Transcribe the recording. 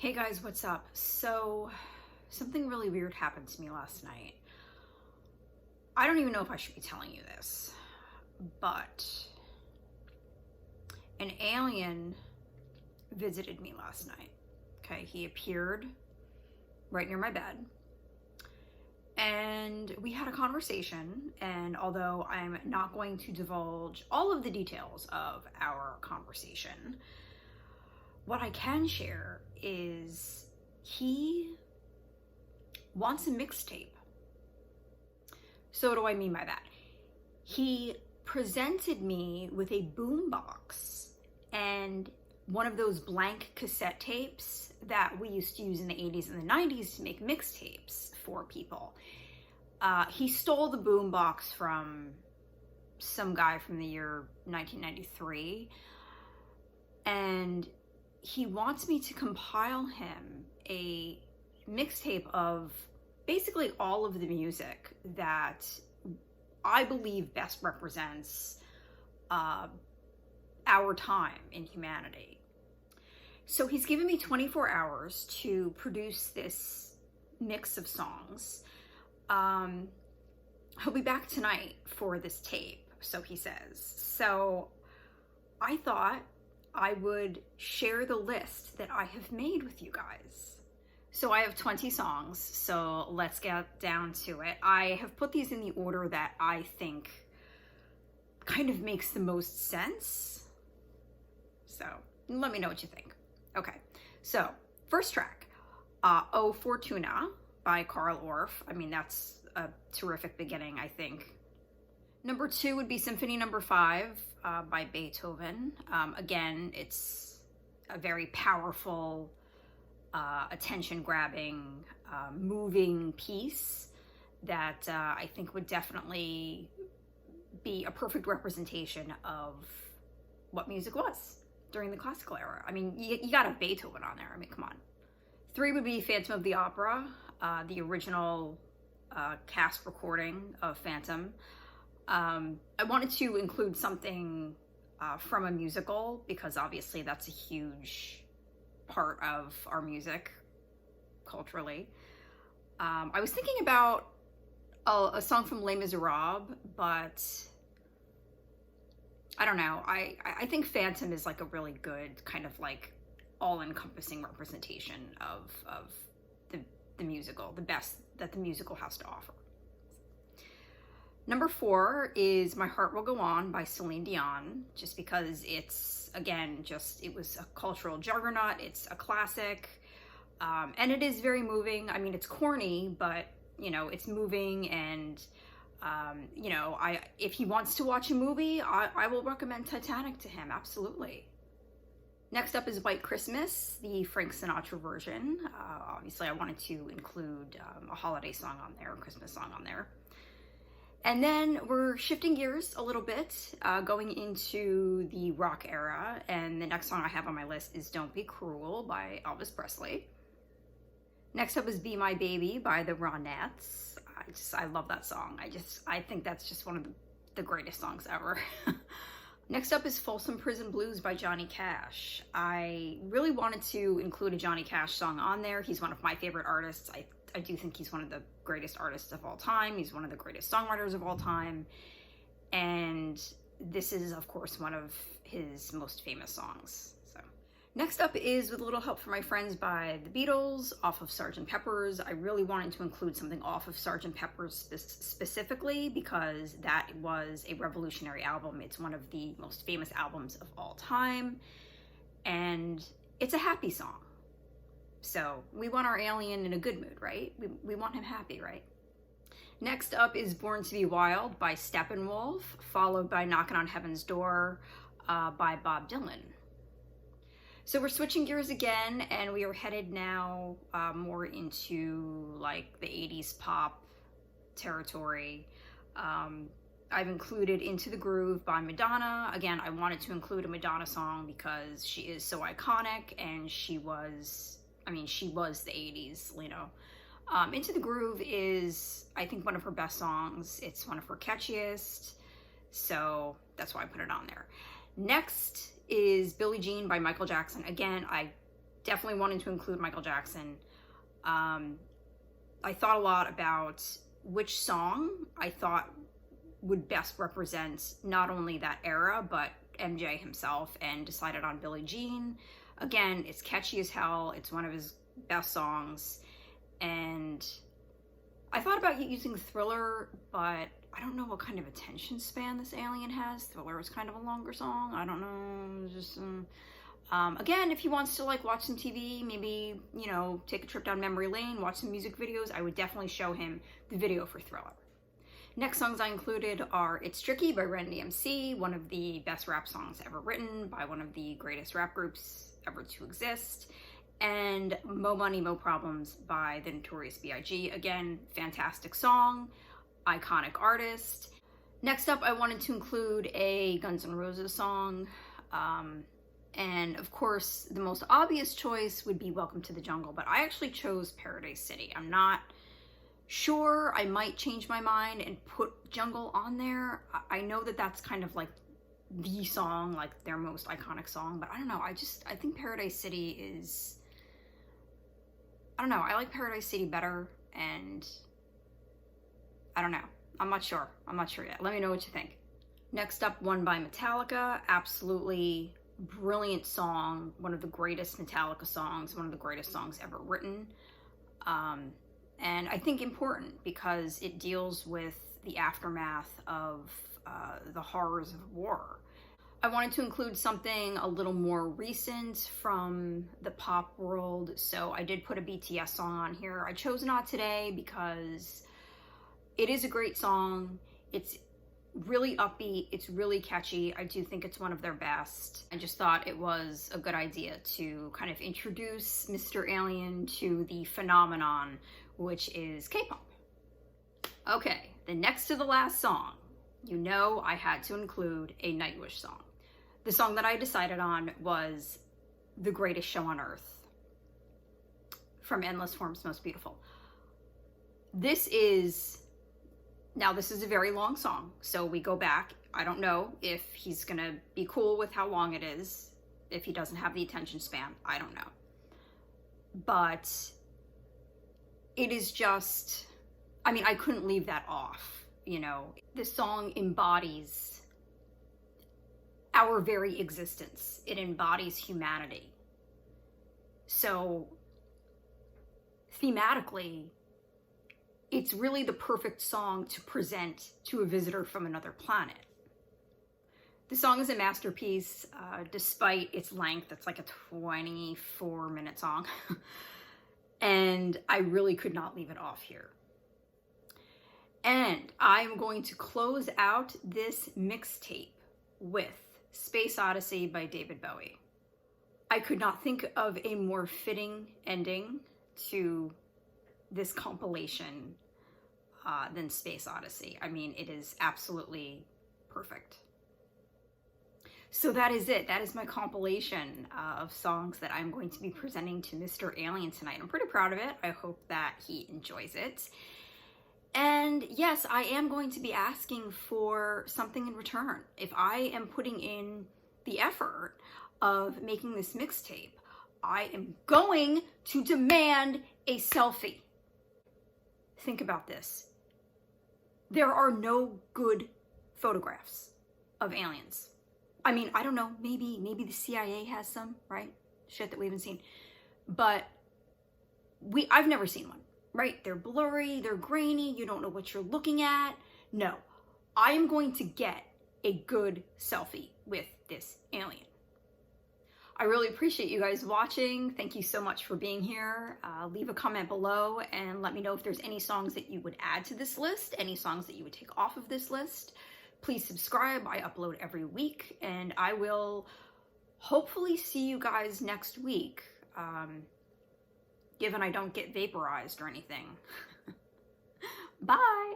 Hey guys, what's up? So, something really weird happened to me last night. I don't even know if I should be telling you this, but an alien visited me last night. Okay, he appeared right near my bed, and we had a conversation, and although I'm not going to divulge all of the details of our conversation, what I can share is he wants a mixtape. So what do I mean by that? He presented me with a boombox and one of those blank cassette tapes that we used to use in the 80s and the 90s to make mixtapes for people. He stole the boombox from some guy from the year 1993, and he wants me to compile him a mixtape of basically all of the music that I believe best represents our time in humanity. So he's given me 24 hours to produce this mix of songs. He'll be back tonight for this tape, so he says. So I thought I would share the list that I have made with you guys. So I have 20 songs, so let's get down to it. I have put these in the order that I think kind of makes the most sense. So let me know what you think. Okay, so first track, Oh Fortuna by Carl Orff. I mean, that's a terrific beginning, I think. Number 2 would be Symphony Number 5 by Beethoven. Again, it's a very powerful, attention-grabbing, moving piece that I think would definitely be a perfect representation of what music was during the classical era. I mean, you got a Beethoven on there. I mean, come on. 3 would be Phantom of the Opera, the original cast recording of Phantom. I wanted to include something from a musical because obviously that's a huge part of our music culturally. I was thinking about a song from Les Miserables, but I don't know. I think Phantom is like a really good kind of like all-encompassing representation of the musical, the best that the musical has to offer. Number 4 is My Heart Will Go On by Celine Dion, just because it's, again, it was a cultural juggernaut. It's a classic, and it is very moving. I mean, it's corny, but, you know, it's moving, and, you know, if he wants to watch a movie, I will recommend Titanic to him, absolutely. Next up is White Christmas, the Frank Sinatra version. Obviously, I wanted to include a holiday song on there, a Christmas song on there. And then we're shifting gears a little bit, going into the rock era, and the next song I have on my list is Don't Be Cruel by Elvis Presley. Next up is Be My Baby by the Ronettes. I love that song. I think that's just one of the greatest songs ever. Next up is Folsom Prison Blues by Johnny Cash. I really wanted to include a Johnny Cash song on there. He's one of my favorite artists. I do think he's one of the greatest artists of all time. He's one of the greatest songwriters of all time. And this is, of course, one of his most famous songs. So, next up is With a Little Help from My Friends by the Beatles, off of Sgt Peppers. I really wanted to include something off of Sgt Peppers specifically because that was a revolutionary album. It's one of the most famous albums of all time. And it's a happy song. So we want our alien in a good mood, right? We want him happy, right? Next up is Born to Be Wild by Steppenwolf, followed by Knockin' on Heaven's Door by Bob Dylan. So we're switching gears again, and we are headed now more into like the 80s pop territory. I've included Into the Groove by Madonna. Again, I wanted to include a Madonna song because she is so iconic, and she was the 80s, you know. Into the Groove is, I think, one of her best songs. It's one of her catchiest, so that's why I put it on there. Next is Billie Jean by Michael Jackson. Again, I definitely wanted to include Michael Jackson. I thought a lot about which song I thought would best represent not only that era, but MJ himself, and decided on Billie Jean. Again, it's catchy as hell. It's one of his best songs. And I thought about using Thriller, but I don't know what kind of attention span this alien has. Thriller is kind of a longer song. I don't know. Just again, if he wants to like watch some TV, maybe, you know, take a trip down memory lane, watch some music videos, I would definitely show him the video for Thriller. Next songs I included are It's Tricky by Ren DMC, one of the best rap songs ever written by one of the greatest rap groups ever to exist, and Mo Money, Mo Problems by the Notorious B.I.G. Again, fantastic song, iconic artist. Next up, I wanted to include a Guns N' Roses song, and of course, the most obvious choice would be Welcome to the Jungle, but I actually chose Paradise City. I'm not sure, I might change my mind and put Jungle on there. I know that that's kind of like the song, like their most iconic song, but I don't know, I think Paradise City is, I don't know, I like Paradise City better, and I don't know, I'm not sure yet. Let me know what you think. Next up, One by Metallica, absolutely brilliant song, one of the greatest Metallica songs, one of the greatest songs ever written, and I think important because it deals with the aftermath of the horrors of war. I wanted to include something a little more recent from the pop world, so I did put a BTS song on here. I chose Not Today because it is a great song. It's really upbeat, it's really catchy. I do think it's one of their best. I just thought it was a good idea to kind of introduce Mr. Alien to the phenomenon, which is K-pop. Okay, the next to the last song, you know I had to include a Nightwish song. The song that I decided on was The Greatest Show on Earth from Endless Forms Most Beautiful. This is a very long song, so we go back. I don't know if he's gonna be cool with how long it is, if he doesn't have the attention span, I don't know. But it is just, I mean, I couldn't leave that off, you know. This song embodies our very existence. It embodies humanity. So, thematically, it's really the perfect song to present to a visitor from another planet. The song is a masterpiece, despite its length. It's like a 24-minute song. And I really could not leave it off here. And I'm going to close out this mixtape with Space Odyssey by David Bowie. I could not think of a more fitting ending to this compilation than Space Odyssey. I mean, it is absolutely perfect. So that is it. That is my compilation of songs that I'm going to be presenting to Mr. Alien tonight. I'm pretty proud of it. I hope that he enjoys it. And yes, I am going to be asking for something in return. If I am putting in the effort of making this mixtape, I am going to demand a selfie. Think about this. There are no good photographs of aliens. I mean, I don't know, maybe the CIA has some, right? Shit that we haven't seen. But I've never seen one, right? They're blurry, they're grainy, you don't know what you're looking at. No, I am going to get a good selfie with this alien. I really appreciate you guys watching. Thank you so much for being here. Leave a comment below and let me know if there's any songs that you would add to this list, any songs that you would take off of this list. Please subscribe. I upload every week, and I will hopefully see you guys next week, given I don't get vaporized or anything. Bye!